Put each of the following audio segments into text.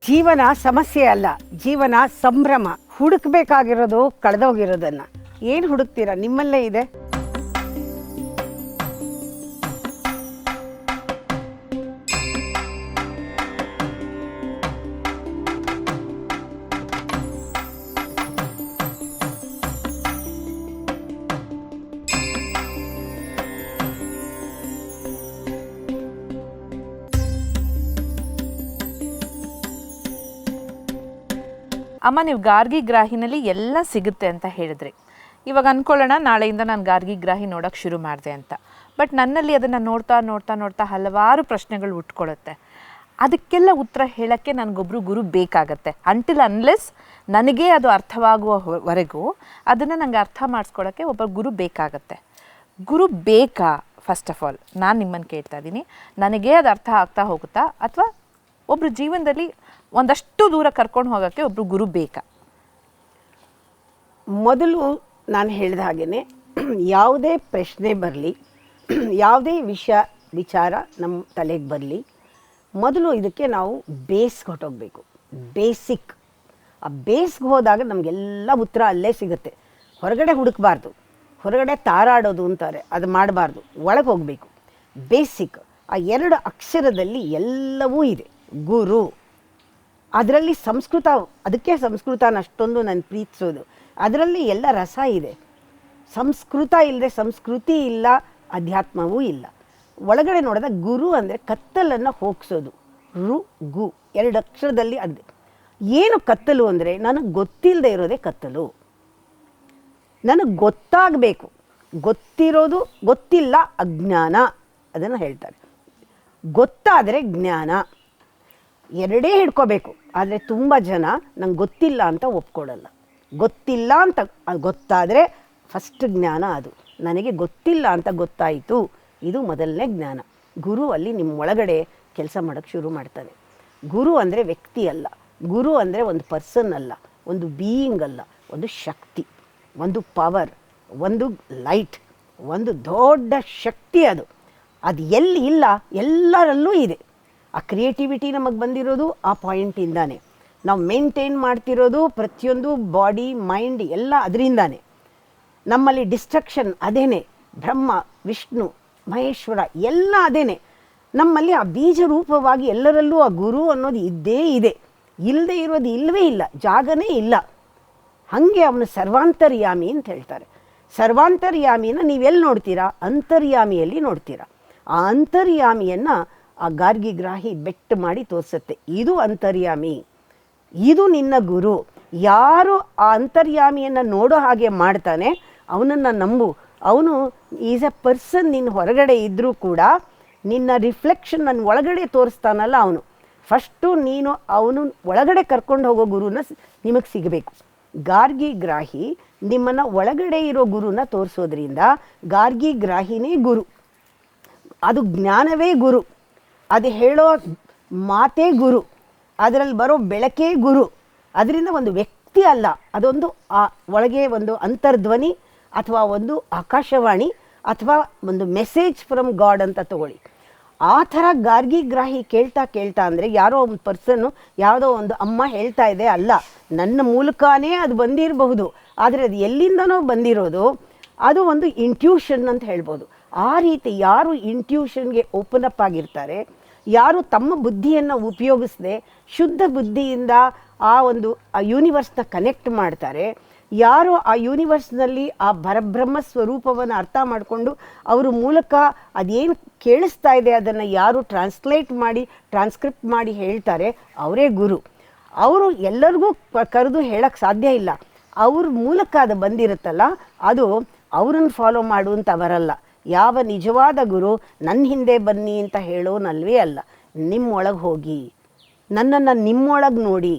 ಜೀವನ ಸಮಸ್ಯೆ ಅಲ್ಲ, ಜೀವನ ಸಂಭ್ರಮ. ಹುಡುಕ್ಬೇಕಾಗಿರೋದು ಕಳೆದೋಗಿರೋದನ್ನ. ಏನು ಹುಡುಕ್ತೀರಾ? ನಿಮ್ಮಲ್ಲೇ ಇದೆ. ಅಮ್ಮ, ನೀವು ಗಾರ್ಗಿ ಗ್ರಾಹಿನಲ್ಲಿ ಎಲ್ಲ ಸಿಗುತ್ತೆ ಅಂತ ಹೇಳಿದ್ರಿ. ಇವಾಗ ಅಂದ್ಕೊಳ್ಳೋಣ, ನಾಳೆಯಿಂದ ನಾನು ಗಾರ್ಗಿ ಗ್ರಾಹಿ ನೋಡೋಕ್ಕೆ ಶುರು ಮಾಡಿದೆ ಅಂತ. ಬಟ್ ನನ್ನಲ್ಲಿ ಅದನ್ನು ನೋಡ್ತಾ ನೋಡ್ತಾ ನೋಡ್ತಾ ಹಲವಾರು ಪ್ರಶ್ನೆಗಳು ಹುಟ್ಕೊಳ್ಳುತ್ತೆ. ಅದಕ್ಕೆಲ್ಲ ಉತ್ತರ ಹೇಳೋಕ್ಕೆ ನನಗೊಬ್ಬರು ಗುರು ಬೇಕಾಗತ್ತೆ. ಅನ್ಲೆಸ್ ನನಗೆ ಅದು ಅರ್ಥವಾಗುವವರೆಗೂ ಅದನ್ನು ನನಗೆ ಅರ್ಥ ಮಾಡಿಸ್ಕೊಳ್ಳೋಕ್ಕೆ ಒಬ್ಬ ಗುರು ಬೇಕಾಗತ್ತೆ. ಗುರು ಬೇಕಾ? ಫಸ್ಟ್ ಆಫ್ ಆಲ್ ನಾನು ನಿಮ್ಮನ್ನು ಕೇಳ್ತಾ ಇದ್ದೀನಿ, ನನಗೆ ಅದು ಅರ್ಥ ಆಗ್ತಾ ಹೋಗುತ್ತಾ, ಅಥವಾ ಒಬ್ಬರು ಜೀವನದಲ್ಲಿ ಒಂದಷ್ಟು ದೂರ ಕರ್ಕೊಂಡು ಹೋಗೋಕ್ಕೆ ಒಬ್ಬರು ಗುರು ಬೇಕಾ? ಮೊದಲು ನಾನು ಹೇಳಿದ ಹಾಗೆಯೇ ಯಾವುದೇ ಪ್ರಶ್ನೆ ಬರಲಿ, ಯಾವುದೇ ವಿಚಾರ ನಮ್ಮ ತಲೆಗೆ ಬರಲಿ, ಮೊದಲು ಇದಕ್ಕೆ ನಾವು ಬೇಸ್ಗೆ ಹೊಟ್ಟೋಗ್ಬೇಕು. ಬೇಸಿಕ್. ಆ ಬೇಸ್ಗೆ ಹೋದಾಗ ನಮಗೆಲ್ಲ ಉತ್ತರ ಅಲ್ಲೇ ಸಿಗುತ್ತೆ. ಹೊರಗಡೆ ಹುಡುಕಬಾರ್ದು. ಹೊರಗಡೆ ತಾರಾಡೋದು ಅಂತಾರೆ, ಅದು ಮಾಡಬಾರ್ದು. ಒಳಗೆ ಹೋಗಬೇಕು. ಬೇಸಿಕ್. ಆ 2 ಅಕ್ಷರದಲ್ಲಿ ಎಲ್ಲವೂ ಇದೆ. ಗುರು. ಅದರಲ್ಲಿ ಸಂಸ್ಕೃತ, ಅದಕ್ಕೆ ಸಂಸ್ಕೃತನ ಅಷ್ಟೊಂದು ನಾನು ಪ್ರೀತಿಸೋದು. ಅದರಲ್ಲಿ ಎಲ್ಲ ರಸ ಇದೆ. ಸಂಸ್ಕೃತ ಇಲ್ಲದೆ ಸಂಸ್ಕೃತಿ ಇಲ್ಲ, ಅಧ್ಯಾತ್ಮವೂ ಇಲ್ಲ. ಒಳಗಡೆ ನೋಡಿದಾಗ ಗುರು ಅಂದರೆ ಕತ್ತಲನ್ನು ಹೋಗಿಸೋದು. ರು ಗು 2 ಅಕ್ಷರದಲ್ಲಿ ಅದು. ಏನು ಕತ್ತಲು ಅಂದರೆ ನನಗೆ ಗೊತ್ತಿಲ್ಲದೆ ಇರೋದೇ ಕತ್ತಲು. ನನಗೆ ಗೊತ್ತಾಗಬೇಕು. ಗೊತ್ತಿರೋದು ಗೊತ್ತಿಲ್ಲ, ಅಜ್ಞಾನ. ಅದನ್ನು ಹೇಳ್ತಾರೆ. ಗೊತ್ತಾದರೆ ಜ್ಞಾನ. ಎರಡೇ ಹಿಡ್ಕೋಬೇಕು. ಆದರೆ ತುಂಬ ಜನ ನಂಗೆ ಗೊತ್ತಿಲ್ಲ ಅಂತ ಒಪ್ಕೊಳ್ಳಲ್ಲ. ಗೊತ್ತಿಲ್ಲ ಅಂತ ಗೊತ್ತಾದರೆ ಫಸ್ಟ್ ಜ್ಞಾನ ಅದು. ನನಗೆ ಗೊತ್ತಿಲ್ಲ ಅಂತ ಗೊತ್ತಾಯಿತು, ಇದು ಮೊದಲನೇ ಜ್ಞಾನ. ಗುರು ಅಲ್ಲಿ ನಿಮ್ಮ ಒಳಗಡೆ ಕೆಲಸ ಮಾಡೋಕ್ಕೆ ಶುರು ಮಾಡ್ತಾನೆ. ಗುರು ಅಂದರೆ ವ್ಯಕ್ತಿ ಅಲ್ಲ. ಗುರು ಅಂದರೆ ಒಂದು ಪರ್ಸನ್ ಅಲ್ಲ, ಒಂದು ಬೀಯಿಂಗ್ ಅಲ್ಲ, ಒಂದು ಶಕ್ತಿ, ಒಂದು ಪವರ್, ಒಂದು ಲೈಟ್, ಒಂದು ದೊಡ್ಡ ಶಕ್ತಿ. ಅದು ಎಲ್ಲಿ ಇಲ್ಲ, ಎಲ್ಲರಲ್ಲೂ ಇದೆ. ಆ ಕ್ರಿಯೇಟಿವಿಟಿ ನಮಗೆ ಬಂದಿರೋದು ಆ ಪಾಯಿಂಟಿಂದಾನೆ. ನಾವು ಮೇಂಟೈನ್ ಮಾಡ್ತಿರೋದು ಪ್ರತಿಯೊಂದು ಬಾಡಿ, ಮೈಂಡ್ ಎಲ್ಲ ಅದರಿಂದಾನೆ. ನಮ್ಮಲ್ಲಿ ಡಿಸ್ಟ್ರಕ್ಷನ್ ಅದೇನೆ. ಬ್ರಹ್ಮ, ವಿಷ್ಣು, ಮಹೇಶ್ವರ ಎಲ್ಲ ಅದೇನೆ. ನಮ್ಮಲ್ಲಿ ಆ ಬೀಜ ರೂಪವಾಗಿ ಎಲ್ಲರಲ್ಲೂ ಆ ಗುರು ಅನ್ನೋದು ಇದ್ದೇ ಇದೆ. ಇಲ್ಲದೆ ಇರೋದು ಇಲ್ಲವೇ ಇಲ್ಲ, ಜಾಗನೇ ಇಲ್ಲ. ಹಾಗೆ ಅವನು ಸರ್ವಾಂತರ್ಯಾಮಿ ಅಂತ ಹೇಳ್ತಾರೆ. ಸರ್ವಾಂತರ್ಯಾಮಿನ ನೀವೆಲ್ಲಿ ನೋಡ್ತೀರಾ? ಅಂತರ್ಯಾಮಿಯಲ್ಲಿ ನೋಡ್ತೀರಾ. ಆ ಅಂತರ್ಯಾಮಿಯನ್ನು ಆ ಗಾರ್ಗಿ ಗ್ರಾಹಿ ಬೆಟ್ಟು ಮಾಡಿ ತೋರಿಸುತ್ತೆ. ಇದು ಅಂತರ್ಯಾಮಿ, ಇದು ನಿನ್ನ ಗುರು. ಯಾರು ಆ ಅಂತರ್ಯಾಮಿಯನ್ನು ನೋಡೋ ಹಾಗೆ ಮಾಡ್ತಾನೆ ಅವನನ್ನು ನಂಬು. ಅವನು ಈಸ್ ಎ ಪರ್ಸನ್. ನಿನ್ನ ಹೊರಗಡೆ ಇದ್ದರೂ ಕೂಡ ನಿನ್ನ ರಿಫ್ಲೆಕ್ಷನ್ ನನ್ನ ಒಳಗಡೆ ತೋರಿಸ್ತಾನಲ್ಲ ಅವನು. ಫಸ್ಟು ನೀನು ಅವನು ಒಳಗಡೆ ಕರ್ಕೊಂಡು ಹೋಗೋ ಗುರುನ ನಿಮಗೆ ಸಿಗಬೇಕು. ಗಾರ್ಗಿ ಗ್ರಾಹಿ ನಿಮ್ಮನ್ನು ಒಳಗಡೆ ಇರೋ ಗುರುನ ತೋರಿಸೋದ್ರಿಂದ ಗಾರ್ಗಿ ಗ್ರಾಹಿನೇ ಗುರು. ಅದು ಜ್ಞಾನವೇ ಗುರು. ಅದು ಹೇಳೋ ಮಾತೇ ಗುರು. ಅದರಲ್ಲಿ ಬರೋ ಬೆಳಕೇ ಗುರು. ಅದರಿಂದ ಒಂದು ವ್ಯಕ್ತಿ ಅಲ್ಲ, ಅದೊಂದು ಆ ಒಳಗೆ ಒಂದು ಅಂತರ್ಧ್ವನಿ ಅಥವಾ ಒಂದು ಆಕಾಶವಾಣಿ ಅಥವಾ ಒಂದು ಮೆಸೇಜ್ ಫ್ರಮ್ ಗಾಡ್ ಅಂತ ತಗೊಳ್ಳಿ. ಆ ಥರ ಗಾರ್ಗಿ ಗ್ರಾಹಿ ಕೇಳ್ತಾ ಕೇಳ್ತಾ ಅಂದರೆ ಯಾರೋ ಒಂದು ಪರ್ಸನ್ನು, ಯಾವುದೋ ಒಂದು ಅಮ್ಮ ಹೇಳ್ತಾ ಇದೆ ಅಲ್ಲ, ನನ್ನ ಮೂಲಕನೇ ಅದು ಬಂದಿರಬಹುದು. ಆದರೆ ಅದು ಎಲ್ಲಿಂದನೋ ಬಂದಿರೋದು, ಅದು ಒಂದು ಇಂಟ್ಯೂಷನ್ ಅಂತ ಹೇಳ್ಬೋದು. ಆ ರೀತಿ ಯಾರು ಇಂಟ್ಯೂಷನ್ಗೆ ಓಪನ್ ಅಪ್ ಆಗಿರ್ತಾರೆ, ಯಾರು ತಮ್ಮ ಬುದ್ಧಿಯನ್ನು ಉಪಯೋಗಿಸದೆ ಶುದ್ಧ ಬುದ್ಧಿಯಿಂದ ಆ ಒಂದು ಆ ಯೂನಿವರ್ಸ್ನ ಕನೆಕ್ಟ್ ಮಾಡ್ತಾರೆ, ಯಾರು ಆ ಯೂನಿವರ್ಸ್ನಲ್ಲಿ ಆ ಪರಬ್ರಹ್ಮ ಸ್ವರೂಪವನ್ನು ಅರ್ಥ ಮಾಡಿಕೊಂಡು ಅವ್ರ ಮೂಲಕ ಅದೇನು ಕೇಳಿಸ್ತಾ ಇದೆ ಅದನ್ನು ಯಾರು ಟ್ರಾನ್ಸ್ಕ್ರಿಪ್ಟ್ ಮಾಡಿ ಹೇಳ್ತಾರೆ, ಅವರೇ ಗುರು. ಅವರು ಎಲ್ಲರಿಗೂ ಕರೆದು ಹೇಳೋಕ್ಕೆ ಸಾಧ್ಯ ಇಲ್ಲ. ಅವ್ರ ಮೂಲಕ ಅದು ಬಂದಿರುತ್ತಲ್ಲ, ಅದು ಅವ್ರನ್ನ ಫಾಲೋ ಮಾಡುವಂಥವರಲ್ಲ. ಯಾವ ನಿಜವಾದ ಗುರು ನನ್ನ ಹಿಂದೆ ಬನ್ನಿ ಅಂತ ಹೇಳೋನಲ್ವೇ ಅಲ್ಲ. ನಿಮ್ಮೊಳಗೆ ಹೋಗಿ, ನನ್ನನ್ನು ನಿಮ್ಮೊಳಗೆ ನೋಡಿ,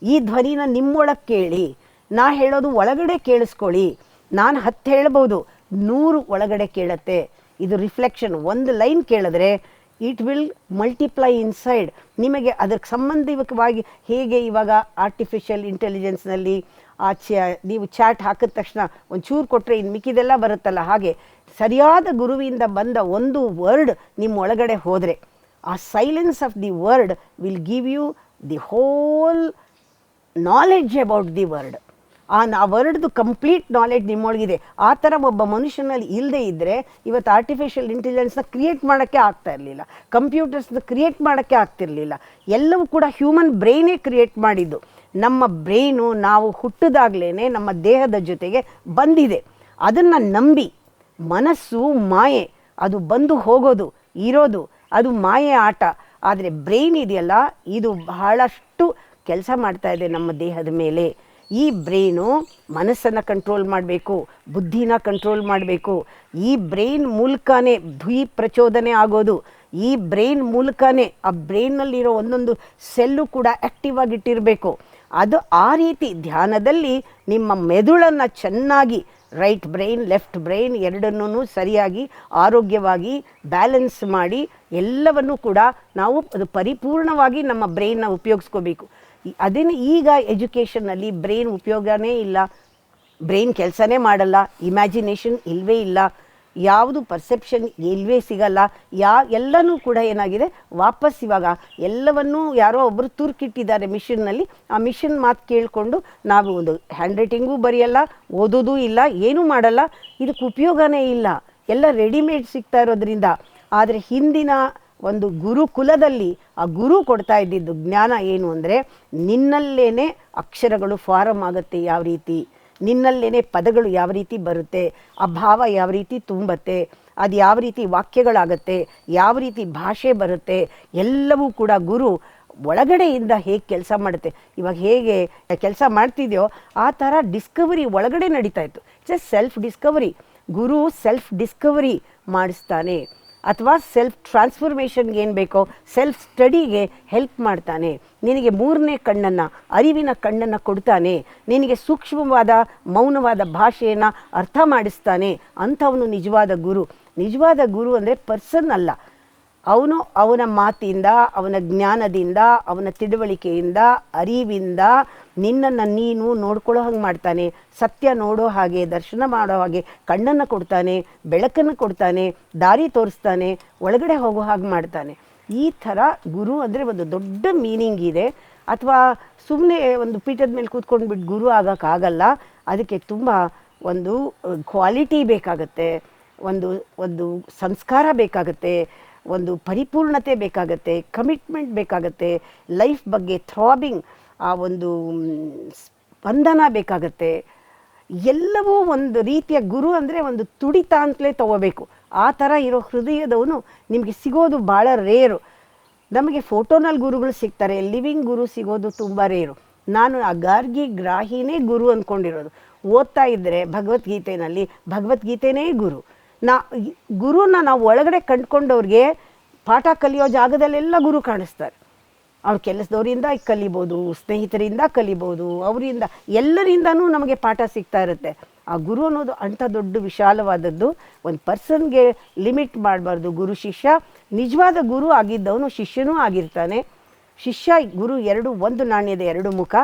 ಈ ಧ್ವನಿನ ನಿಮ್ಮೊಳಗೆ ಕೇಳಿ, ನಾ ಹೇಳೋದು ಒಳಗಡೆ ಕೇಳಿಸ್ಕೊಳ್ಳಿ. ನಾನು 10 ಹೇಳ್ಬೋದು, 100 ಒಳಗಡೆ ಕೇಳುತ್ತೆ. ಇದು ರಿಫ್ಲೆಕ್ಷನ್. ಒಂದು ಲೈನ್ ಕೇಳಿದ್ರೆ ಇಟ್ ವಿಲ್ ಮಲ್ಟಿಪ್ಲೈ ಇನ್ಸೈಡ್. ನಿಮಗೆ ಅದಕ್ಕೆ ಸಂಬಂಧಿತವಾಗಿ ಹೇಗೆ ಇವಾಗ ಆರ್ಟಿಫಿಷಿಯಲ್ ಇಂಟೆಲಿಜೆನ್ಸ್ನಲ್ಲಿ ನೀವು ಚಾಟ್ ಹಾಕಿದ ತಕ್ಷಣ ಒಂಚೂರು ಕೊಟ್ಟರೆ ಇನ್ನು ಮಿಕ್ಕಿದೆಲ್ಲ ಬರುತ್ತಲ್ಲ, ಹಾಗೆ ಸರಿಯಾದ ಗುರುವಿಂದ ಬಂದ ಒಂದು ವರ್ಡ್ ನಿಮ್ಮ ಒಳಗಡೆ ಹೋದರೆ ಆ silence of the word will give you the whole knowledge about the word. ಆ ವರ್ಡ್ದು ಕಂಪ್ಲೀಟ್ ನಾಲೆಡ್ಜ್ ನಿಮ್ಮೊಳಗಿದೆ. ಆ ಥರ ಒಬ್ಬ ಮನುಷ್ಯನಲ್ಲಿ ಇಲ್ಲದೆ ಇದ್ದರೆ ಇವತ್ತು ಆರ್ಟಿಫಿಷಿಯಲ್ ಇಂಟೆಲಿಜೆನ್ಸ್ನ ಕ್ರಿಯೇಟ್ ಮಾಡೋಕ್ಕೆ ಆಗ್ತಾ ಇರಲಿಲ್ಲ, ಕಂಪ್ಯೂಟರ್ಸ್ನ ಕ್ರಿಯೇಟ್ ಮಾಡೋಕ್ಕೆ ಆಗ್ತಿರಲಿಲ್ಲ. ಎಲ್ಲವೂ ಕೂಡ ಹ್ಯೂಮನ್ ಬ್ರೈನೇ ಕ್ರಿಯೇಟ್ ಮಾಡಿದ್ದು. ನಮ್ಮ ಬ್ರೈನು ನಾವು ಹುಟ್ಟಿದಾಗಲೇ ನಮ್ಮ ದೇಹದ ಜೊತೆಗೆ ಬಂದಿದೆ. ಅದನ್ನು ನಂಬಿ ಮನಸ್ಸು ಮಾಯೆ, ಅದು ಬಂದು ಹೋಗೋದು ಇರೋದು, ಅದು ಮಾಯೆ ಆಟ. ಆದರೆ ಬ್ರೈನ್ ಇದೆಯಲ್ಲ, ಇದು ಬಹಳಷ್ಟು ಕೆಲಸ ಮಾಡ್ತಾ ಇದೆ ನಮ್ಮ ದೇಹದ ಮೇಲೆ. ಈ ಬ್ರೈನು ಮನಸ್ಸನ್ನು ಕಂಟ್ರೋಲ್ ಮಾಡಬೇಕು, ಬುದ್ಧಿನ ಕಂಟ್ರೋಲ್ ಮಾಡಬೇಕು. ಈ ಬ್ರೈನ್ ಮೂಲಕನೇ ಪ್ರಚೋದನೆ ಆಗೋದು. ಈ ಬ್ರೈನ್ ಮೂಲಕನೇ ಆ ಬ್ರೈನ್ನಲ್ಲಿರೋ ಒಂದೊಂದು ಸೆಲ್ಲು ಕೂಡ ಆ್ಯಕ್ಟಿವ್ ಆಗಿಟ್ಟಿರಬೇಕು. ಅದು ಆ ರೀತಿ ಧ್ಯಾನದಲ್ಲಿ ನಿಮ್ಮ ಮೆದುಳನ್ನು ಚೆನ್ನಾಗಿ ರೈಟ್ ಬ್ರೈನ್ ಲೆಫ್ಟ್ ಬ್ರೈನ್ ಎರಡನ್ನೂ ಸರಿಯಾಗಿ ಆರೋಗ್ಯವಾಗಿ ಬ್ಯಾಲೆನ್ಸ್ ಮಾಡಿ ಎಲ್ಲವನ್ನೂ ಕೂಡ ನಾವು ಅದು ಪರಿಪೂರ್ಣವಾಗಿ ನಮ್ಮ ಬ್ರೈನ್ನ ಉಪಯೋಗಿಸ್ಕೋಬೇಕು. ಅದೇನು ಈಗ ಎಜುಕೇಷನ್ನಲ್ಲಿ ಬ್ರೈನ್ ಉಪಯೋಗನೇ ಇಲ್ಲ, ಬ್ರೈನ್ ಕೆಲಸನೇ ಮಾಡಲ್ಲ, ಇಮ್ಯಾಜಿನೇಷನ್ ಇಲ್ಲವೇ ಇಲ್ಲ, ಯಾವುದು ಪರ್ಸೆಪ್ಷನ್ ಇಲ್ಲವೇ ಸಿಗಲ್ಲ. ಎಲ್ಲನೂ ಕೂಡ ಏನಾಗಿದೆ, ವಾಪಸ್ ಇವಾಗ ಎಲ್ಲವನ್ನೂ ಯಾರೋ ಒಬ್ಬರು ತುರ್ಕಿಟ್ಟಿದ್ದಾರೆ ಮಿಷನ್ನಲ್ಲಿ. ಆ ಮಿಷನ್ ಮಾತು ಕೇಳಿಕೊಂಡು ನಾವು ಒಂದು ಹ್ಯಾಂಡ್ ರೈಟಿಂಗೂ ಬರೆಯಲ್ಲ, ಓದೋದೂ ಇಲ್ಲ, ಏನೂ ಮಾಡಲ್ಲ. ಇದಕ್ಕೆ ಉಪಯೋಗನೇ ಇಲ್ಲ, ಎಲ್ಲ ರೆಡಿಮೇಡ್ ಸಿಗ್ತಾ ಇರೋದ್ರಿಂದ. ಆದರೆ ಹಿಂದಿನ ಒಂದು ಗುರುಕುಲದಲ್ಲಿ ಆ ಗುರು ಕೊಡ್ತಾ ಇದ್ದಿದ್ದು ಜ್ಞಾನ ಏನು ಅಂದರೆ, ನಿನ್ನಲ್ಲೇನೆ ಅಕ್ಷರಗಳು ಫಾರಮ್ ಆಗುತ್ತೆ, ಯಾವ ರೀತಿ ನಿನ್ನಲ್ಲೇನೆ ಪದಗಳು ಯಾವ ರೀತಿ ಬರುತ್ತೆ, ಆ ಭಾವ ಯಾವ ರೀತಿ ತುಂಬತ್ತೆ, ಅದು ಯಾವ ರೀತಿ ವಾಕ್ಯಗಳಾಗತ್ತೆ, ಯಾವ ರೀತಿ ಭಾಷೆ ಬರುತ್ತೆ, ಎಲ್ಲವೂ ಕೂಡ ಗುರು ಒಳಗಡೆಯಿಂದ ಹೇಗೆ ಕೆಲಸ ಮಾಡುತ್ತೆ. ಇವಾಗ ಹೇಗೆ ಕೆಲಸ ಮಾಡ್ತಿದೆಯೋ ಆ ಥರ ಡಿಸ್ಕವರಿ ಒಳಗಡೆ ನಡೀತಾ ಇತ್ತು. Just self discovery. ಗುರು ಸೆಲ್ಫ್ ಡಿಸ್ಕವರಿ ಮಾಡಿಸ್ತಾನೆ, ಅಥವಾ ಸೆಲ್ಫ್ ಟ್ರಾನ್ಸ್ಫಾರ್ಮೇಷನ್ಗೆ ಏನು ಬೇಕೋ ಸೆಲ್ಫ್ ಸ್ಟಡಿಗೆ ಹೆಲ್ಪ್ ಮಾಡ್ತಾನೆ. ನಿನಗೆ ಮೂರನೇ ಕಣ್ಣನ್ನು, ಅರಿವಿನ ಕಣ್ಣನ್ನು ಕೊಡ್ತಾನೆ. ನಿನಗೆ ಸೂಕ್ಷ್ಮವಾದ ಮೌನವಾದ ಭಾಷೆಯನ್ನು ಅರ್ಥ ಮಾಡಿಸ್ತಾನೆ. ಅಂಥವನು ನಿಜವಾದ ಗುರು. ನಿಜವಾದ ಗುರು ಅಂದರೆ ಪರ್ಸನ್ ಅಲ್ಲ, ಅವನು ಅವನ ಮಾತಿಂದ, ಅವನ ಜ್ಞಾನದಿಂದ, ಅವನ ತಿಳುವಳಿಕೆಯಿಂದ, ಅರಿವಿಂದ ನಿನ್ನನ್ನು ನೀನು ನೋಡ್ಕೊಳ್ಳೋ ಹಾಗೆ ಮಾಡ್ತಾನೆ. ಸತ್ಯ ನೋಡೋ ಹಾಗೆ, ದರ್ಶನ ಮಾಡೋ ಹಾಗೆ ಕಣ್ಣನ್ನು ಕೊಡ್ತಾನೆ, ಬೆಳಕನ್ನು ಕೊಡ್ತಾನೆ, ದಾರಿ ತೋರಿಸ್ತಾನೆ, ಒಳಗಡೆ ಹೋಗೋ ಹಾಗೆ ಮಾಡ್ತಾನೆ. ಈ ಥರ ಗುರು ಅಂದರೆ ಒಂದು ದೊಡ್ಡ ಮೀನಿಂಗ್ ಇದೆ. ಅಥವಾ ಸುಮ್ಮನೆ ಒಂದು ಪೀಠದ ಮೇಲೆ ಕೂತ್ಕೊಂಡ್ಬಿಟ್ಟು ಗುರು ಆಗೋಕ್ಕಾಗಲ್ಲ. ಅದಕ್ಕೆ ತುಂಬ ಒಂದು ಕ್ವಾಲಿಟಿ ಬೇಕಾಗತ್ತೆ, ಒಂದು ಸಂಸ್ಕಾರ ಬೇಕಾಗತ್ತೆ, ಒಂದು ಪರಿಪೂರ್ಣತೆ ಬೇಕಾಗತ್ತೆ, ಕಮಿಟ್ಮೆಂಟ್ ಬೇಕಾಗತ್ತೆ, ಲೈಫ್ ಬಗ್ಗೆ ಥ್ರಾಬಿಂಗ್ ಆ ಒಂದು ಸ್ಪಂದನ ಬೇಕಾಗತ್ತೆ. ಎಲ್ಲವೂ ಒಂದು ರೀತಿಯ ಗುರು ಅಂದರೆ ಒಂದು ತುಡಿತ ಅಂತಲೇ ತಗೋಬೇಕು. ಆ ಥರ ಇರೋ ಹೃದಯದವನು ನಿಮಗೆ ಸಿಗೋದು ಭಾಳ ರೇರು. ನಮಗೆ ಫೋಟೋನಲ್ಲಿ ಗುರುಗಳು ಸಿಗ್ತಾರೆ, ಲಿವಿಂಗ್ ಗುರು ಸಿಗೋದು ತುಂಬ ರೇರು. ನಾನು ಆ ಗಾರ್ಗಿ ಗ್ರಾಹಿನೇ ಗುರು ಅಂದ್ಕೊಂಡಿರೋದು. ಓದ್ತಾ ಇದ್ದರೆ ಭಗವದ್ಗೀತೆಯಲ್ಲಿ ಭಗವದ್ಗೀತೆನೇ ಗುರು. ಗುರುನ ನಾವು ಒಳಗಡೆ ಕಂಡುಕೊಂಡವ್ರಿಗೆ ಪಾಠ ಕಲಿಯೋ ಜಾಗದಲ್ಲೆಲ್ಲ ಗುರು ಕಾಣಿಸ್ತಾರೆ. ಅವ್ರ ಕೆಲಸದವರಿಂದ ಕಲಿಬೋದು, ಸ್ನೇಹಿತರಿಂದ ಕಲಿಬೋದು, ಅವರಿಂದ ಎಲ್ಲರಿಂದನೂ ನಮಗೆ ಪಾಠ ಸಿಗ್ತಾ ಇರುತ್ತೆ. ಆ ಗುರು ಅನ್ನೋದು ಅಂಥ ದೊಡ್ಡ ವಿಶಾಲವಾದದ್ದು. ಒಂದು ಪರ್ಸನ್ಗೆ ಲಿಮಿಟ್ ಮಾಡಬಾರ್ದು. ಗುರು ಶಿಷ್ಯ, ನಿಜವಾದ ಗುರು ಆಗಿದ್ದವನು ಶಿಷ್ಯನೂ ಆಗಿರ್ತಾನೆ. ಶಿಷ್ಯ ಗುರು ಎರಡು ಒಂದು ನಾಣ್ಯದ ಎರಡು ಮುಖ.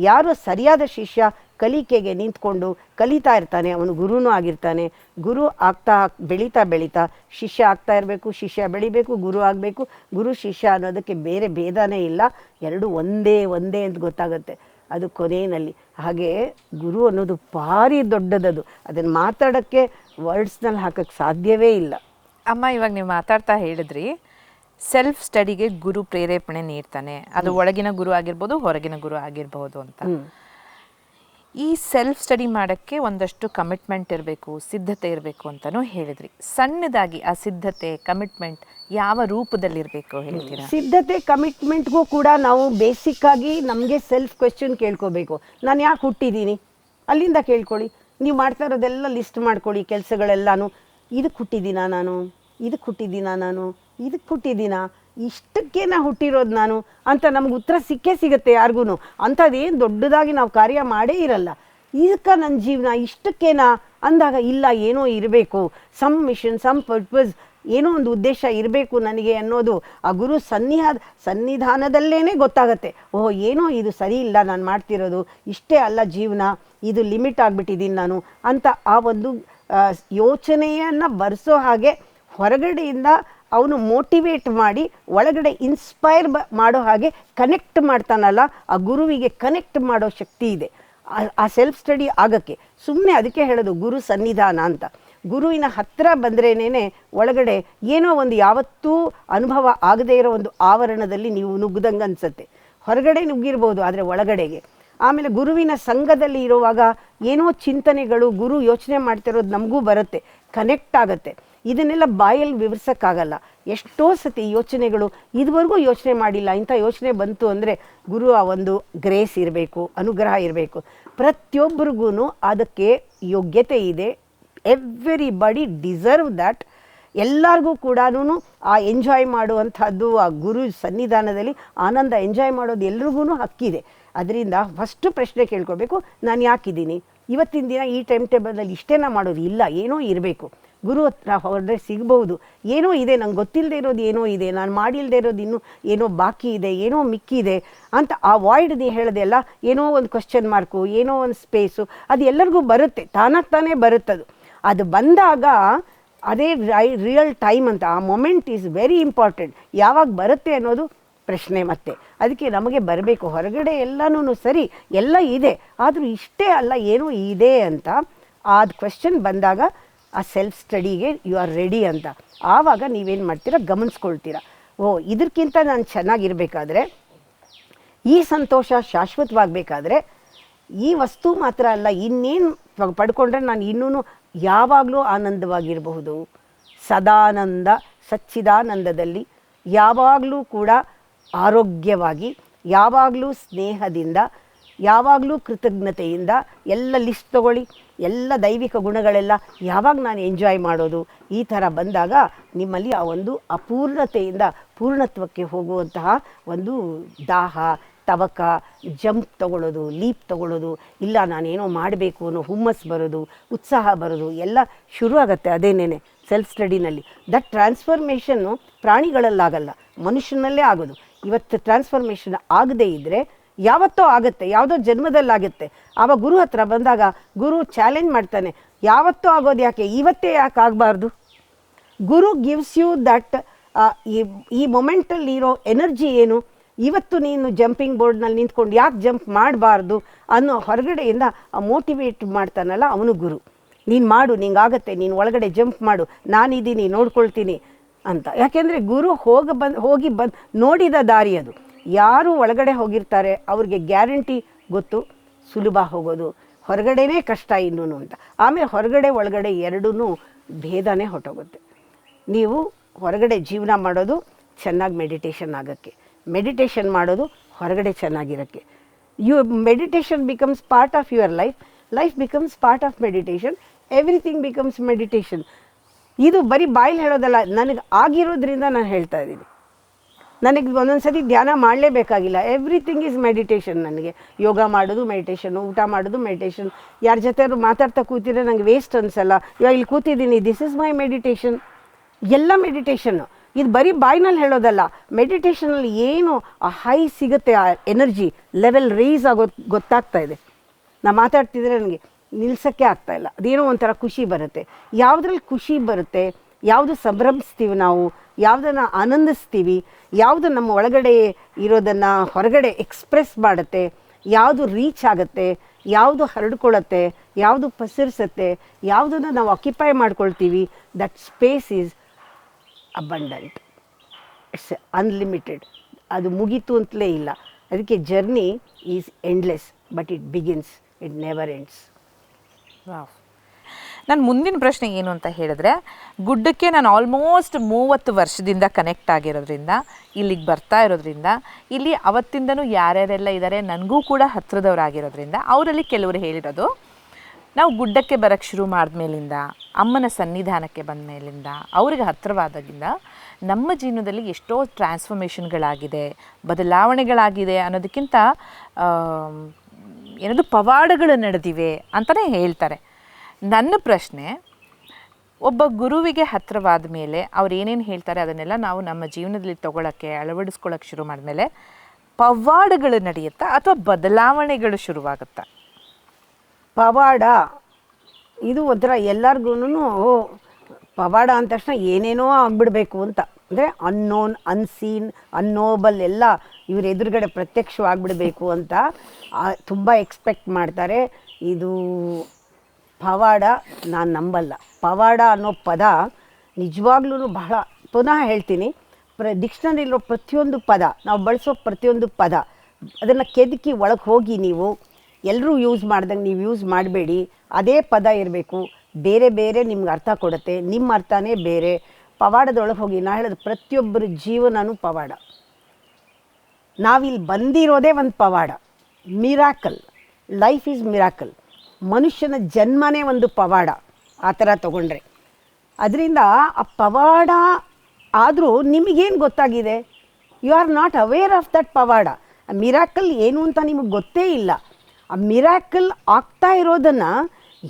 ಯಾರು ಸರಿಯಾದ ಶಿಷ್ಯ ಕಲಿಕೆಗೆ ನಿಂತ್ಕೊಂಡು ಕಲಿತಾ ಇರ್ತಾನೆ, ಅವನು ಗುರುನೂ ಆಗಿರ್ತಾನೆ. ಗುರು ಆಗ್ತಾ ಬೆಳೀತಾ ಶಿಷ್ಯ ಆಗ್ತಾ ಇರಬೇಕು, ಶಿಷ್ಯ ಬೆಳಿಬೇಕು, ಗುರು ಆಗಬೇಕು. ಗುರು ಶಿಷ್ಯ ಅನ್ನೋದಕ್ಕೆ ಬೇರೆ ಭೇದನೇ ಇಲ್ಲ, ಎರಡು ಒಂದೇ ಅಂತ ಗೊತ್ತಾಗುತ್ತೆ ಅದು ಕೊನೆಯಲ್ಲಿ. ಹಾಗೆ ಗುರು ಅನ್ನೋದು ಭಾರಿ ದೊಡ್ಡದದು, ಅದನ್ನು ಮಾತಾಡೋಕ್ಕೆ ವರ್ಡ್ಸ್ನಲ್ಲಿ ಹಾಕೋಕ್ಕೆ ಸಾಧ್ಯವೇ ಇಲ್ಲ. ಅಮ್ಮ, ಇವಾಗ ನೀವು ಮಾತಾಡ್ತಾ ಹೇಳಿದ್ರಿ ಸೆಲ್ಫ್ ಸ್ಟಡಿಗೆ ಗುರು ಪ್ರೇರೇಪಣೆ ನೀಡ್ತಾನೆ. ಅದು ಒಳಗಿನ ಗುರು ಆಗಿರ್ಬೋದು, ಹೊರಗಿನ ಗುರು ಆಗಿರ್ಬೋದು ಅಂತ. ಈ ಸೆಲ್ಫ್ ಸ್ಟಡಿ ಮಾಡೋಕ್ಕೆ ಒಂದಷ್ಟು ಕಮಿಟ್ಮೆಂಟ್ ಇರಬೇಕು, ಸಿದ್ಧತೆ ಇರಬೇಕು ಅಂತಲೂ ಹೇಳಿದ್ರಿ. ಸಣ್ಣದಾಗಿ ಆ ಸಿದ್ಧತೆ ಕಮಿಟ್ಮೆಂಟ್ ಯಾವ ರೂಪದಲ್ಲಿರಬೇಕು ಹೇಳ್ತೀರಾ? ಸಿದ್ಧತೆ ಕಮಿಟ್ಮೆಂಟ್ಗೂ ಕೂಡ ನಾವು ಬೇಸಿಕ್ಕಾಗಿ ನಮಗೆ ಸೆಲ್ಫ್ ಕ್ವೆಶ್ಚನ್ ಕೇಳ್ಕೋಬೇಕು. ನಾನು ಯಾಕೆ ಹುಟ್ಟಿದ್ದೀನಿ ಅಲ್ಲಿಂದ ಕೇಳ್ಕೊಳ್ಳಿ. ನೀವು ಮಾಡ್ತಾ ಇರೋದೆಲ್ಲ ಲಿಸ್ಟ್ ಮಾಡ್ಕೊಳ್ಳಿ, ಕೆಲಸಗಳೆಲ್ಲನೂ. ಇದಕ್ಕೆ ಹುಟ್ಟಿದ್ದೀನಾ ನಾನು, ಇದಕ್ಕೆ ಹುಟ್ಟಿದ್ದೀನಾ ನಾನು, ಇದಕ್ಕೆ ಹುಟ್ಟಿದ್ದೀನಾ, ಇಷ್ಟಕ್ಕೆ ನಾ ಹುಟ್ಟಿರೋದು ನಾನು ಅಂತ ನಮ್ಗೆ ಉತ್ತರ ಸಿಗುತ್ತೆ ಯಾರಿಗೂ. ಅಂಥದ್ದೇನು ದೊಡ್ಡದಾಗಿ ನಾವು ಕಾರ್ಯ ಮಾಡೇ ಇರಲ್ಲ. ಇದಕ್ಕೆ ನನ್ನ ಜೀವನ ಇಷ್ಟಕ್ಕೇನಾ ಅಂದಾಗ ಇಲ್ಲ, ಏನೋ ಇರಬೇಕು, ಸಮ್ ಮಿಷನ್, ಸಮ್ ಪರ್ಪಸ್, ಏನೋ ಒಂದು ಉದ್ದೇಶ ಇರಬೇಕು ನನಗೆ ಅನ್ನೋದು ಆ ಗುರು ಸನ್ನಿಧಾನದಲ್ಲೇ ಗೊತ್ತಾಗತ್ತೆ. ಓಹೋ, ಏನೋ ಇದು ಸರಿ ಇಲ್ಲ ನಾನು ಮಾಡ್ತಿರೋದು, ಇಷ್ಟೇ ಅಲ್ಲ ಜೀವನ, ಇದು ಲಿಮಿಟ್ ಆಗಿಬಿಟ್ಟಿದ್ದೀನಿ ನಾನು ಅಂತ ಆ ಒಂದು ಯೋಚನೆಯನ್ನು ಬರೆಸೋ ಹಾಗೆ ಹೊರಗಡೆಯಿಂದ ಅವನು ಮೋಟಿವೇಟ್ ಮಾಡಿ ಒಳಗಡೆ ಇನ್ಸ್ಪೈರ್ ಮಾಡೋ ಹಾಗೆ ಕನೆಕ್ಟ್ ಮಾಡ್ತಾನಲ್ಲ, ಆ ಗುರುವಿಗೆ ಕನೆಕ್ಟ್ ಮಾಡೋ ಶಕ್ತಿ ಇದೆ ಆ ಸೆಲ್ಫ್ ಸ್ಟಡಿ ಆಗೋಕ್ಕೆ. ಸುಮ್ಮನೆ ಅದಕ್ಕೆ ಹೇಳೋದು ಗುರು ಸನ್ನಿಧಾನ ಅಂತ. ಗುರುವಿನ ಹತ್ತಿರ ಬಂದ್ರೇನೆ ಒಳಗಡೆ ಏನೋ ಒಂದು ಯಾವತ್ತೂ ಅನುಭವ ಆಗದೇ ಇರೋ ಒಂದು ಆವರಣದಲ್ಲಿ ನೀವು ನುಗ್ಗದಂಗೆ ಅನಿಸುತ್ತೆ. ಹೊರಗಡೆ ನುಗ್ಗಿರ್ಬೋದು, ಆದರೆ ಒಳಗಡೆಗೆ. ಆಮೇಲೆ ಗುರುವಿನ ಸಂಘದಲ್ಲಿ ಇರುವಾಗ ಏನೋ ಚಿಂತನೆಗಳು, ಗುರು ಯೋಚನೆ ಮಾಡ್ತಿರೋದು ನಮಗೂ ಬರುತ್ತೆ, ಕನೆಕ್ಟ್ ಆಗುತ್ತೆ. ಇದನ್ನೆಲ್ಲ ಬಾಯಲ್ಲಿ ವಿವರಿಸೋಕ್ಕಾಗಲ್ಲ. ಎಷ್ಟೋ ಸತಿ ಯೋಚನೆಗಳು ಇದುವರೆಗೂ ಯೋಚನೆ ಮಾಡಿಲ್ಲ, ಇಂಥ ಯೋಚನೆ ಬಂತು ಅಂದರೆ ಗುರು ಆ ಒಂದು ಗ್ರೇಸ್ ಇರಬೇಕು, ಅನುಗ್ರಹ ಇರಬೇಕು. ಪ್ರತಿಯೊಬ್ಬರಿಗೂ ಅದಕ್ಕೆ ಯೋಗ್ಯತೆ ಇದೆ. Everybody deserve that. ಎಲ್ಲರಿಗೂ ಕೂಡ ಆ ಎಂಜಾಯ್ ಮಾಡುವಂಥದ್ದು, ಆ ಗುರು ಸನ್ನಿಧಾನದಲ್ಲಿ ಆನಂದ ಎಂಜಾಯ್ ಮಾಡೋದು ಎಲ್ರಿಗೂ ಹಕ್ಕಿದೆ. ಅದರಿಂದ ಫಸ್ಟು ಪ್ರಶ್ನೆ ಕೇಳ್ಕೊಬೇಕು, ನಾನು ಯಾಕಿದ್ದೀನಿ ಇವತ್ತಿನ ದಿನ ಈ ಟೈಮ್ ಟೇಬಲ್ನಲ್ಲಿ ಇಷ್ಟೇನ ಮಾಡೋದು ಇಲ್ಲ, ಏನೋ ಇರಬೇಕು. ಗುರು ಹತ್ರ ಹೊರಡ್ರೆ ಸಿಗ್ಬೋದು, ಏನೋ ಇದೆ, ನಂಗೆ ಗೊತ್ತಿಲ್ಲದೆ ಇರೋದು ಏನೋ ಇದೆ, ನಾನು ಮಾಡಿಲ್ಲದೆ ಇರೋದು ಇನ್ನೂ ಏನೋ ಬಾಕಿ ಇದೆ, ಏನೋ ಮಿಕ್ಕಿದೆ ಅಂತ ಆ ವಾಯ್ಡ್ ಹೇಳಿದೆ ಅಲ್ಲ, ಏನೋ ಒಂದು ಕ್ವಶ್ಚನ್ ಮಾರ್ಕು, ಏನೋ ಒಂದು ಸ್ಪೇಸು, ಅದು ಎಲ್ಲರಿಗೂ ಬರುತ್ತೆ, ತಾನಾಗಿ ತಾನೇ ಬರುತ್ತದು. ಅದು ಬಂದಾಗ ಅದೇ ರಿಯಲ್ ಟೈಮ್ ಅಂತ. ಆ ಮೊಮೆಂಟ್ ಈಸ್ ವೆರಿ ಇಂಪಾರ್ಟೆಂಟ್. ಯಾವಾಗ ಬರುತ್ತೆ ಅನ್ನೋದು ಪ್ರಶ್ನೆ. ಮತ್ತೆ ಅದಕ್ಕೆ ನಮಗೆ ಬರಬೇಕು. ಹೊರಗಡೆ ಎಲ್ಲನೂ ಸರಿ ಎಲ್ಲ ಇದೆ, ಆದರೂ ಇಷ್ಟೇ ಅಲ್ಲ, ಏನೋ ಇದೆ ಅಂತ ಆ ಕ್ವೆಶ್ಚನ್ ಬಂದಾಗ ಆ ಸೆಲ್ಫ್ ಸ್ಟಡಿಗೆ ಯು ಆರ್ ರೆಡಿ ಅಂತ. ಆವಾಗ ನೀವೇನು ಮಾಡ್ತೀರಾ, ಗಮನಿಸ್ಕೊಳ್ತೀರಾ, ಓ ಇದಕ್ಕಿಂತ ನಾನು ಚೆನ್ನಾಗಿರಬೇಕಾದ್ರೆ, ಈ ಸಂತೋಷ ಶಾಶ್ವತವಾಗಬೇಕಾದ್ರೆ ಈ ವಸ್ತು ಮಾತ್ರ ಅಲ್ಲ, ಇನ್ನೇನು ಪಡ್ಕೊಂಡ್ರೆ ನಾನು ಇನ್ನೂ ಯಾವಾಗಲೂ ಆನಂದವಾಗಿರಬಹುದು. ಸದಾನಂದ ಸಚ್ಚಿದಾನಂದದಲ್ಲಿ ಯಾವಾಗಲೂ ಕೂಡ ಆರೋಗ್ಯವಾಗಿ, ಯಾವಾಗಲೂ ಸ್ನೇಹದಿಂದ, ಯಾವಾಗಲೂ ಕೃತಜ್ಞತೆಯಿಂದ, ಎಲ್ಲ ಲಿಸ್ಟ್ ತಗೊಳ್ಳಿ, ಎಲ್ಲ ದೈವಿಕ ಗುಣಗಳೆಲ್ಲ ಯಾವಾಗ ನಾನು ಎಂಜಾಯ್ ಮಾಡೋದು. ಈ ಥರ ಬಂದಾಗ ನಿಮ್ಮಲ್ಲಿ ಆ ಒಂದು ಅಪೂರ್ಣತೆಯಿಂದ ಪೂರ್ಣತ್ವಕ್ಕೆ ಹೋಗುವಂತಹ ಒಂದು ದಾಹ, ತವಕ, ಜಂಪ್ ತಗೊಳ್ಳೋದು, ಲೀಪ್ ತಗೊಳ್ಳೋದು, ಇಲ್ಲ ನಾನೇನೋ ಮಾಡಬೇಕು ಅನ್ನೋ ಹುಮ್ಮಸ್ ಬರೋದು, ಉತ್ಸಾಹ ಬರೋದು ಎಲ್ಲ ಶುರು ಆಗುತ್ತೆ. ಅದೇನೇನೆ ಸೆಲ್ಫ್ ಸ್ಟಡಿನಲ್ಲಿ. ದಟ್ ಟ್ರಾನ್ಸ್ಫಾರ್ಮೇಷನ್ನು ಪ್ರಾಣಿಗಳಲ್ಲಾಗಲ್ಲ, ಮನುಷ್ಯನಲ್ಲೇ ಆಗೋದು. ಇವತ್ತು ಟ್ರಾನ್ಸ್ಫಾರ್ಮೇಷನ್ ಆಗದೇ ಇದ್ದರೆ ಯಾವತ್ತೋ ಆಗುತ್ತೆ, ಯಾವುದೋ ಜನ್ಮದಲ್ಲಾಗುತ್ತೆ. ಆವಾಗ ಗುರು ಹತ್ರ ಬಂದಾಗ ಗುರು ಚಾಲೆಂಜ್ ಮಾಡ್ತಾನೆ, ಯಾವತ್ತೋ ಆಗೋದು ಯಾಕೆ, ಇವತ್ತೇ ಯಾಕೆ ಆಗಬಾರ್ದು. ಗುರು ಗಿವ್ಸ್ ಯು ದಟ್ ಈ ಮೊಮೆಂಟಲ್ಲಿ ಇರೋ ಎನರ್ಜಿ ಏನು, ಇವತ್ತು ನೀನು ಜಂಪಿಂಗ್ ಬೋರ್ಡ್ನಲ್ಲಿ ನಿಂತ್ಕೊಂಡು ಯಾಕೆ ಜಂಪ್ ಮಾಡಬಾರ್ದು ಅನ್ನೋ ಹೊರಗಡೆಯಿಂದ ಮೋಟಿವೇಟ್ ಮಾಡ್ತಾನಲ್ಲ ಅವನು ಗುರು. ನೀನು ಮಾಡು, ನಿಂಗಾಗತ್ತೆ, ನೀನು ಒಳಗಡೆ ಜಂಪ್ ಮಾಡು, ನಾನಿದ್ದೀನಿ ನೋಡ್ಕೊಳ್ತೀನಿ ಅಂತ. ಯಾಕೆಂದರೆ ಗುರು ಹೋಗಿ ಬಂದು ನೋಡಿದ ದಾರಿ ಅದು. ಯಾರು ಒಳಗಡೆ ಹೋಗಿರ್ತಾರೆ ಅವ್ರಿಗೆ ಗ್ಯಾರಂಟಿ ಗೊತ್ತು ಸುಲಭ ಹೋಗೋದು, ಹೊರಗಡೆನೇ ಕಷ್ಟ ಇನ್ನೂ ಅಂತ. ಆಮೇಲೆ ಹೊರಗಡೆ ಒಳಗಡೆ ಎರಡೂ ಭೇದನೇ ಹೊಟ್ಟೋಗುತ್ತೆ. ನೀವು ಹೊರಗಡೆ ಜೀವನ ಮಾಡೋದು ಚೆನ್ನಾಗಿ ಮೆಡಿಟೇಷನ್ ಆಗೋಕ್ಕೆ, ಮೆಡಿಟೇಷನ್ ಮಾಡೋದು ಹೊರಗಡೆ ಚೆನ್ನಾಗಿರೋಕ್ಕೆ. Meditation becomes part of your life, life becomes part of meditation, everything becomes meditation. ಇದು ಬರೀ ಬಾಯಲ್ಲಿ ಹೇಳೋದಲ್ಲ, ನನಗೆ ಆಗಿರೋದ್ರಿಂದ ನಾನು ಹೇಳ್ತಾ ಇದ್ದೀನಿ. ನನಗೆ ಒಂದೊಂದು ಸತಿ ಧ್ಯಾನ ಮಾಡಲೇಬೇಕಾಗಿಲ್ಲ, ಎವ್ರಿಥಿಂಗ್ ಈಸ್ ಮೆಡಿಟೇಷನ್. ನನಗೆ ಯೋಗ ಮಾಡೋದು ಮೆಡಿಟೇಷನ್ನು, ಊಟ ಮಾಡೋದು ಮೆಡಿಟೇಷನ್, ಯಾರ ಜೊತೆ ಮಾತಾಡ್ತಾ ಕೂತಿದ್ರೆ ನನಗೆ ವೇಸ್ಟ್ ಅನಿಸಲ್ಲ. ಇವಾಗ ಇಲ್ಲಿ ಕೂತಿದ್ದೀನಿ, ದಿಸ್ ಇಸ್ ಮೈ ಮೆಡಿಟೇಷನ್. ಎಲ್ಲ ಮೆಡಿಟೇಷನ್ನು. ಇದು ಬರೀ ಬಾಯ್ನಲ್ಲಿ ಹೇಳೋದಲ್ಲ, ಮೆಡಿಟೇಷನಲ್ಲಿ ಏನು ಆ ಹೈ ಸಿಗುತ್ತೆ, ಆ ಎನರ್ಜಿ ಲೆವೆಲ್ ರೈಸ್ ಆಗೋದು ಗೊತ್ತಾಗ್ತಾ ಇದೆ. ನಾನು ಮಾತಾಡ್ತಿದ್ರೆ ನನಗೆ ನಿಲ್ಸೋಕ್ಕೆ ಆಗ್ತಾಯಿಲ್ಲ, ಅದೇನೋ ಒಂಥರ ಖುಷಿ ಬರುತ್ತೆ. ಯಾವುದ್ರಲ್ಲಿ ಖುಷಿ ಬರುತ್ತೆ, ಯಾವುದು ಸಂಭ್ರಮಿಸ್ತೀವಿ ನಾವು, ಯಾವುದನ್ನು ಆನಂದಿಸ್ತೀವಿ, ಯಾವುದು ನಮ್ಮ ಒಳಗಡೆ ಇರೋದನ್ನು ಹೊರಗಡೆ ಎಕ್ಸ್ಪ್ರೆಸ್ ಮಾಡುತ್ತೆ, ಯಾವುದು ರೀಚ್ ಆಗುತ್ತೆ, ಯಾವುದು ಹರಡ್ಕೊಳ್ಳುತ್ತೆ, ಯಾವುದು ಪಸರಿಸುತ್ತೆ, ಯಾವುದನ್ನು ನಾವು ಆಕ್ಯುಪೈ ಮಾಡ್ಕೊಳ್ತೀವಿ, that space is abundant, it's unlimited. ಅದು ಮುಗೀತು ಅಂತಲೇ ಇಲ್ಲ. ಅದಕ್ಕೆ journey is endless, but it begins, it never ends. ನನ್ನ ಮುಂದಿನ ಪ್ರಶ್ನೆ ಏನು ಅಂತ ಹೇಳಿದ್ರೆ, ಗುಡ್ಡಕ್ಕೆ ನಾನು ಆಲ್ಮೋಸ್ಟ್ 30 ವರ್ಷದಿಂದ ಕನೆಕ್ಟ್ ಆಗಿರೋದ್ರಿಂದ, ಇಲ್ಲಿಗೆ ಬರ್ತಾ ಇರೋದ್ರಿಂದ, ಇಲ್ಲಿ ಅವತ್ತಿಂದನೂ ಯಾರ್ಯಾರೆಲ್ಲ ಇದ್ದಾರೆ ನನಗೂ ಕೂಡ ಹತ್ತಿರದವರಾಗಿರೋದ್ರಿಂದ ಅವರಲ್ಲಿ ಕೆಲವರು ಹೇಳಿರೋದು, ನಾವು ಗುಡ್ಡಕ್ಕೆ ಬರೋಕ್ಕೆ ಶುರು ಮಾಡಿದ್ಮೇಲಿಂದ, ಅಮ್ಮನ ಸನ್ನಿಧಾನಕ್ಕೆ ಬಂದ ಮೇಲಿಂದ, ಅವ್ರಿಗೆ ಹತ್ತಿರವಾದಾಗಿಂದ ನಮ್ಮ ಜೀವನದಲ್ಲಿ ಎಷ್ಟೋ ಟ್ರಾನ್ಸ್ಫಾರ್ಮೇಷನ್ಗಳಾಗಿದೆ, ಬದಲಾವಣೆಗಳಾಗಿದೆ ಅನ್ನೋದಕ್ಕಿಂತ ಏನದು ಪವಾಡಗಳು ನಡೆದಿವೆ ಅಂತಲೇ ಹೇಳ್ತಾರೆ. ನನ್ನ ಪ್ರಶ್ನೆ, ಒಬ್ಬ ಗುರುವಿಗೆ ಹತ್ತಿರವಾದ ಮೇಲೆ ಅವ್ರು ಏನೇನು ಹೇಳ್ತಾರೆ ಅದನ್ನೆಲ್ಲ ನಾವು ನಮ್ಮ ಜೀವನದಲ್ಲಿ ತೊಗೊಳಕ್ಕೆ, ಅಳವಡಿಸ್ಕೊಳ್ಳೋಕ್ಕೆ ಶುರು ಮಾಡಿದ್ಮೇಲೆ ಪವಾಡಗಳು ನಡೆಯುತ್ತಾ ಅಥವಾ ಬದಲಾವಣೆಗಳು ಶುರುವಾಗುತ್ತಾ? ಪವಾಡ ಇದು ಒಂಥರ ಎಲ್ಲರಿಗೂ ಪವಾಡ ಅಂದ ತಕ್ಷಣ ಏನೇನೋ ಆಗ್ಬಿಡಬೇಕು ಅಂತ ಅಂದರೆ ಅನ್ನೋನ್, ಅನ್ಸೀನ್, ಅನ್ನೋಬಲ್ ಎಲ್ಲ ಇವ್ರ ಎದುರುಗಡೆ ಪ್ರತ್ಯಕ್ಷವಾಗ್ಬಿಡಬೇಕು ಅಂತ ತುಂಬ ಎಕ್ಸ್ಪೆಕ್ಟ್ ಮಾಡ್ತಾರೆ. ಇದು ಪವಾಡ ನಾನು ನಂಬಲ್ಲ. ಪವಾಡ ಅನ್ನೋ ಪದ ನಿಜವಾಗ್ಲೂ ಬಹಳ, ಪುನಃ ಹೇಳ್ತೀನಿ, ಡಿಕ್ಷನರಿಲಿರೋ ಪ್ರತಿಯೊಂದು ಪದ, ನಾವು ಬಳಸೋ ಪ್ರತಿಯೊಂದು ಪದ, ಅದನ್ನು ಕೆದಕಿ ಒಳಗೆ ಹೋಗಿ ನೀವು ಎಲ್ಲರೂ ಯೂಸ್ ಮಾಡ್ದಂಗೆ ನೀವು ಯೂಸ್ ಮಾಡಬೇಡಿ. ಅದೇ ಪದ ಇರಬೇಕು, ಬೇರೆ ಬೇರೆ ನಿಮ್ಗೆ ಅರ್ಥ ಕೊಡುತ್ತೆ, ನಿಮ್ಮ ಅರ್ಥನೇ ಬೇರೆ. ಪವಾಡದೊಳಗೆ ಹೋಗಿ ನಾ ಹೇಳೋದು ಪ್ರತಿಯೊಬ್ಬರ ಜೀವನನೂ ಪವಾಡ. ನಾವಿಲ್ಲಿ ಬಂದಿರೋದೇ ಒಂದು ಪವಾಡ, ಮಿರಾಕಲ್. Life is miracle. ಮನುಷ್ಯನ ಜನ್ಮನೇ ಒಂದು ಪವಾಡ ಆ ಥರ ತೊಗೊಂಡ್ರೆ. ಅದರಿಂದ ಆ ಪವಾಡ ಆದರೂ ನಿಮಗೇನು ಗೊತ್ತಾಗಿದೆ? You are not aware of that ಪವಾಡ. ಆ ಮಿರಾಕಲ್ ಏನು ಅಂತ ನಿಮಗೆ ಗೊತ್ತೇ ಇಲ್ಲ. ಆ ಮಿರಾಕಲ್ ಆಗ್ತಾ ಇರೋದನ್ನು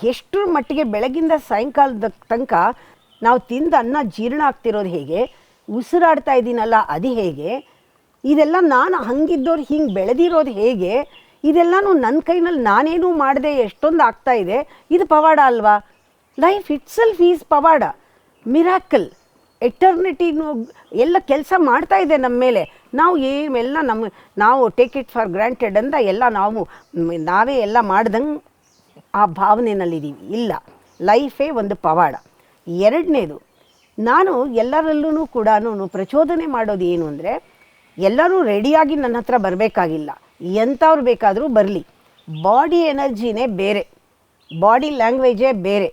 ಎಷ್ಟರ ಮಟ್ಟಿಗೆ ಬೆಳಗಿಂದ ಸಾಯಂಕಾಲದ ತನಕ ನಾವು ತಿಂದ ಅನ್ನ ಜೀರ್ಣ ಆಗ್ತಿರೋದು ಹೇಗೆ, ಉಸಿರಾಡ್ತಾ ಇದ್ದೀನಲ್ಲ ಅದು ಹೇಗೆ, ಇದೆಲ್ಲ ನಾನು ಹಂಗಿದ್ದವ್ರು ಹಿಂಗೆ ಬೆಳೆದಿರೋದು ಹೇಗೆ, ಇದೆಲ್ಲನೂ ನನ್ನ ಕೈನಲ್ಲಿ ನಾನೇನೂ ಮಾಡದೆ ಎಷ್ಟೊಂದು ಆಗ್ತಾಯಿದೆ. ಇದು ಪವಾಡ ಅಲ್ವಾ? ಲೈಫ್ ಇಟ್ ಸೆಲ್ಫ್ ಈಸ್ ಪವಾಡ, ಮಿರಾಕಲ್. ಎಟರ್ನಿಟಿನೂ ಎಲ್ಲ ಕೆಲಸ ಮಾಡ್ತಾ ಇದೆ ನಮ್ಮ ಮೇಲೆ. ನಾವು ಏನೆಲ್ಲ ನಾವು ಟೇಕ್ ಇಟ್ ಫಾರ್ ಗ್ರಾಂಟೆಡ್ ಅಂತ ಎಲ್ಲ ನಾವೇ ಎಲ್ಲ ಮಾಡ್ದಂಗೆ ಆ ಭಾವನೆಯಲ್ಲಿದ್ದೀವಿ. ಇಲ್ಲ, ಲೈಫೇ ಒಂದು ಪವಾಡ. ಎರಡನೇದು, ನಾನು ಎಲ್ಲರಲ್ಲೂ ಕೂಡ ಪ್ರಚೋದನೆ ಮಾಡೋದು ಏನು ಅಂದರೆ, ಎಲ್ಲರೂ ರೆಡಿಯಾಗಿ ನನ್ನ ಹತ್ರ ಬರಬೇಕಾಗಿಲ್ಲ, ಎಂಥವ್ರು ಬೇಕಾದರೂ ಬರಲಿ. ಬಾಡಿ ಎನರ್ಜಿನೇ ಬೇರೆ, ಬಾಡಿ ಲ್ಯಾಂಗ್ವೇಜೇ ಬೇರೆ,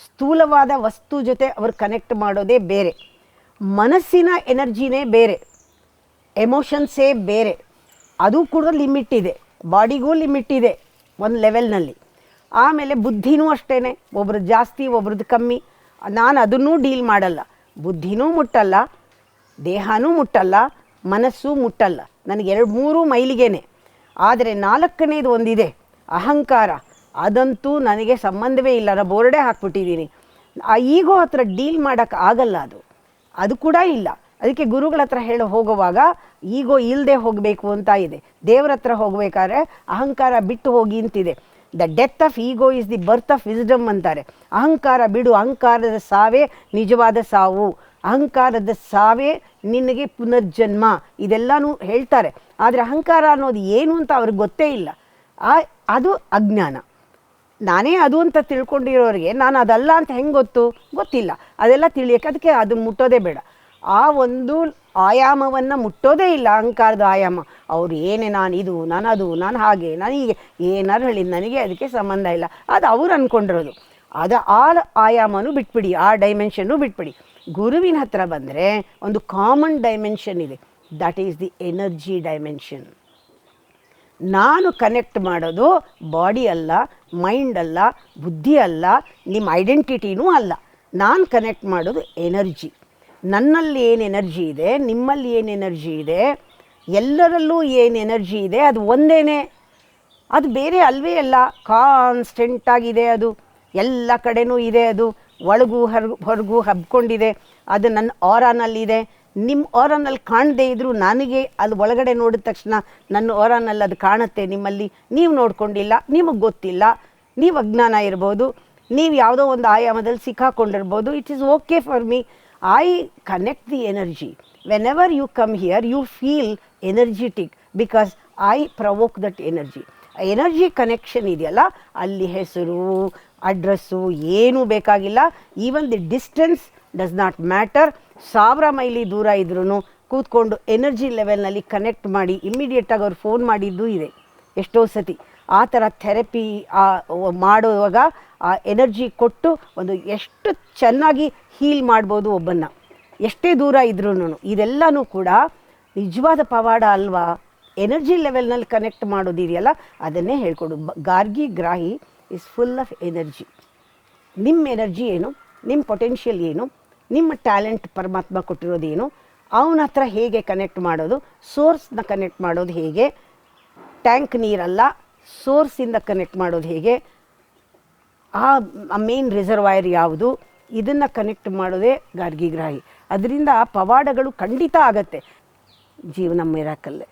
ಸ್ಥೂಲವಾದ ವಸ್ತು ಜೊತೆ ಅವ್ರು ಕನೆಕ್ಟ್ ಮಾಡೋದೇ ಬೇರೆ, ಮನಸ್ಸಿನ ಎನರ್ಜಿನೇ ಬೇರೆ, ಎಮೋಷನ್ಸೇ ಬೇರೆ. ಅದು ಕೂಡ ಲಿಮಿಟ್ ಇದೆ, ಬಾಡಿಗೂ ಲಿಮಿಟ್ ಇದೆ ಒಂದು ಲೆವೆಲ್ನಲ್ಲಿ. ಆಮೇಲೆ ಬುದ್ಧಿನೂ ಅಷ್ಟೇ, ಒಬ್ರದ್ದು ಜಾಸ್ತಿ ಒಬ್ರದ್ದು ಕಮ್ಮಿ. ನಾನು ಅದನ್ನೂ ಡೀಲ್ ಮಾಡಲ್ಲ. ಬುದ್ಧಿನೂ ಮುಟ್ಟಲ್ಲ, ದೇಹನೂ ಮುಟ್ಟಲ್ಲ, ಮನಸ್ಸು ಮುಟ್ಟಲ್ಲ. ನನಗೆ 2-3 ಮೈಲಿಗೇನೆ. ಆದರೆ 4ನೇದು ಒಂದಿದೆ, ಅಹಂಕಾರ. ಅದಂತೂ ನನಗೆ ಸಂಬಂಧವೇ ಇಲ್ಲ, ನಾನು ಬೋರ್ಡೇ ಹಾಕ್ಬಿಟ್ಟಿದ್ದೀನಿ. ಆ ಈಗೋ ಹತ್ರ ಡೀಲ್ ಮಾಡೋಕ್ಕೆ ಆಗಲ್ಲ, ಅದು ಕೂಡ ಇಲ್ಲ. ಅದಕ್ಕೆ ಗುರುಗಳ ಹತ್ರ ಹೋಗುವಾಗ ಈಗೋ ಇಲ್ಲದೆ ಹೋಗಬೇಕು ಅಂತ ಇದೆ. ದೇವರ ಹತ್ರ ಹೋಗಬೇಕಾದ್ರೆ ಅಹಂಕಾರ ಬಿಟ್ಟು ಹೋಗಿ ಅಂತಿದೆ. The death of ego is the birth of wisdom ಅಂತಾರೆ. ಅಹಂಕಾರ ಬಿಡು, ಅಹಂಕಾರದ ಸಾವೇ ನಿಜವಾದ ಸಾವು, ಅಹಂಕಾರದ ಸಾವೇ ನಿನಗೆ ಪುನರ್ಜನ್ಮ, ಇದೆಲ್ಲನೂ ಹೇಳ್ತಾರೆ. ಆದರೆ ಅಹಂಕಾರ ಅನ್ನೋದು ಏನು ಅಂತ ಅವ್ರಿಗೆ ಗೊತ್ತೇ ಇಲ್ಲ. ಅದು ಅಜ್ಞಾನ. ನಾನೇ ಅದು ಅಂತ ತಿಳ್ಕೊಂಡಿರೋರಿಗೆ ನಾನು ಅದಲ್ಲ ಅಂತ ಹೆಂಗೆ ಗೊತ್ತಿಲ್ಲ. ಅದೆಲ್ಲ ತಿಳಿಯೋಕ್ಕೆ ಅದಕ್ಕೆ ಅದು ಮುಟ್ಟೋದೇ ಬೇಡ. ಆ ಒಂದು ಆಯಾಮವನ್ನು ಮುಟ್ಟೋದೇ ಇಲ್ಲ, ಅಹಂಕಾರದ ಆಯಾಮ. ಅವರು ಏನೇ ನಾನಿದು, ನಾನದು, ನಾನು ಹಾಗೆ, ನಾನು ಹೀಗೆ ಏನಾರು ಹೇಳಿದ್ದು ನನಗೆ ಅದಕ್ಕೆ ಸಂಬಂಧ ಇಲ್ಲ, ಅದು ಅವ್ರು ಅಂದ್ಕೊಂಡಿರೋದು. ಆ ಆಯಾಮನೂ ಬಿಟ್ಬಿಡಿ, ಆ ಡೈಮೆನ್ಷನ್ನು ಬಿಟ್ಬಿಡಿ. ಗುರುವಿನ ಹತ್ರ ಬಂದರೆ ಒಂದು ಕಾಮನ್ ಡೈಮೆನ್ಷನ್ ಇದೆ, that is the energy dimension. ನಾನು ಕನೆಕ್ಟ್ ಮಾಡೋದು ಬಾಡಿ ಅಲ್ಲ, ಮೈಂಡ್ ಅಲ್ಲ, ಬುದ್ಧಿ ಅಲ್ಲ, ನಿಮ್ಮ ಐಡೆಂಟಿಟಿನೂ ಅಲ್ಲ. ನಾನು ಕನೆಕ್ಟ್ ಮಾಡೋದು ಎನರ್ಜಿ. ನನ್ನಲ್ಲಿ ಏನು ಎನರ್ಜಿ ಇದೆ, ನಿಮ್ಮಲ್ಲಿ ಏನು ಎನರ್ಜಿ ಇದೆ, ಎಲ್ಲರಲ್ಲೂ ಏನು ಎನರ್ಜಿ ಇದೆ, ಅದು ಒಂದೇ. ಅದು ಬೇರೆ ಅಲ್ವೇ ಅಲ್ಲ, ಕಾನ್ಸ್ಟೆಂಟಾಗಿದೆ. ಅದು ಎಲ್ಲ ಕಡೆನೂ ಇದೆ, ಅದು ಒಳಗೂ ಹೊರಗೂ ಹಬ್ಕೊಂಡಿದೆ. ಅದು ನನ್ನ ಆರಾನಲ್ಲಿದೆ. ನಿಮ್ಮ ಆರಾನಲ್ಲಿ ಕಾಣದೇ ಇದ್ದರೂ ನನಗೆ ಅದು ಒಳಗಡೆ ನೋಡಿದ ತಕ್ಷಣ ನನ್ನ ಆರಾನಲ್ಲಿ ಅದು ಕಾಣುತ್ತೆ. ನಿಮ್ಮಲ್ಲಿ ನೀವು ನೋಡ್ಕೊಂಡಿಲ್ಲ, ನಿಮಗೆ ಗೊತ್ತಿಲ್ಲ, ನೀವು ಅಜ್ಞಾನ ಇರ್ಬೋದು, ನೀವು ಯಾವುದೋ ಒಂದು ಆಯಾಮದಲ್ಲಿ ಸಿಕ್ಕಾಕೊಂಡಿರ್ಬೋದು. It is okay for me. I connect the energy. Whenever you come here you feel energetic because I provoke that energy. Energy connection ಇದೆಯಲ್ಲ, ಅಲ್ಲಿ ಹೆಸರು, ಅಡ್ರೆಸ್ಸು ಏನೂ ಬೇಕಾಗಿಲ್ಲ. Even the distance does not matter. 1000 ಮೈಲಿ ದೂರ ಇದ್ರೂ ಕೂತ್ಕೊಂಡು ಎನರ್ಜಿ ಲೆವೆಲ್ನಲ್ಲಿ ಕನೆಕ್ಟ್ ಮಾಡಿ ಇಮ್ಮಿಡಿಯೇಟಾಗಿ ಅವ್ರು ಫೋನ್ ಮಾಡಿದ್ದು ಇದೆ ಎಷ್ಟೋ ಸತಿ. ಆ ಥರ ಥೆರಪಿ ಮಾಡುವಾಗ ಆ ಎನರ್ಜಿ ಕೊಟ್ಟು ಒಂದು ಎಷ್ಟು ಚೆನ್ನಾಗಿ ಹೀಲ್ ಮಾಡ್ಬೋದು ಒಬ್ಬನ್ನು, ಎಷ್ಟೇ ದೂರ ಇದ್ರೂ. ಇದೆಲ್ಲನೂ ಕೂಡ ನಿಜವಾದ ಪವಾಡ ಅಲ್ವಾ? ಎನರ್ಜಿ ಲೆವೆಲ್ನಲ್ಲಿ ಕನೆಕ್ಟ್ ಮಾಡೋದಿದೆಯಲ್ಲ, ಅದನ್ನೇ ಹೇಳ್ಕೊಡು. ಗಾರ್ಗಿ ಗ್ರಾಹಿ ಇಸ್ ಫುಲ್ ಆಫ್ ಎನರ್ಜಿ. ನಿಮ್ಮ ಎನರ್ಜಿ ಏನು, ನಿಮ್ಮ ಪೊಟೆನ್ಷಿಯಲ್ ಏನು, ನಿಮ್ಮ ಟ್ಯಾಲೆಂಟ್ ಪರಮಾತ್ಮ ಕೊಟ್ಟಿರೋದೇನು, ಅವನ ಹತ್ರ ಹೇಗೆ ಕನೆಕ್ಟ್ ಮಾಡೋದು, ಸೋರ್ಸ್ನ ಕನೆಕ್ಟ್ ಮಾಡೋದು ಹೇಗೆ, ಟ್ಯಾಂಕ್ ನೀರಲ್ಲ ಸೋರ್ಸಿಂದ ಕನೆಕ್ಟ್ ಮಾಡೋದು ಹೇಗೆ, ಆ ಮೇನ್ ರಿಸರ್ವಾಯರ್ ಯಾವುದು, ಇದನ್ನು ಕನೆಕ್ಟ್ ಮಾಡೋದೇ ಗಾರ್ಗಿಗ್ರಾಹಿ. ಅದರಿಂದ ಪವಾಡಗಳು ಖಂಡಿತ ಆಗತ್ತೆ. ಜೀವನ ಮಿರಾಕಲ್ಲೇ.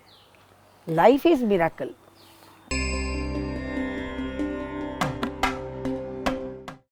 Life is miracle.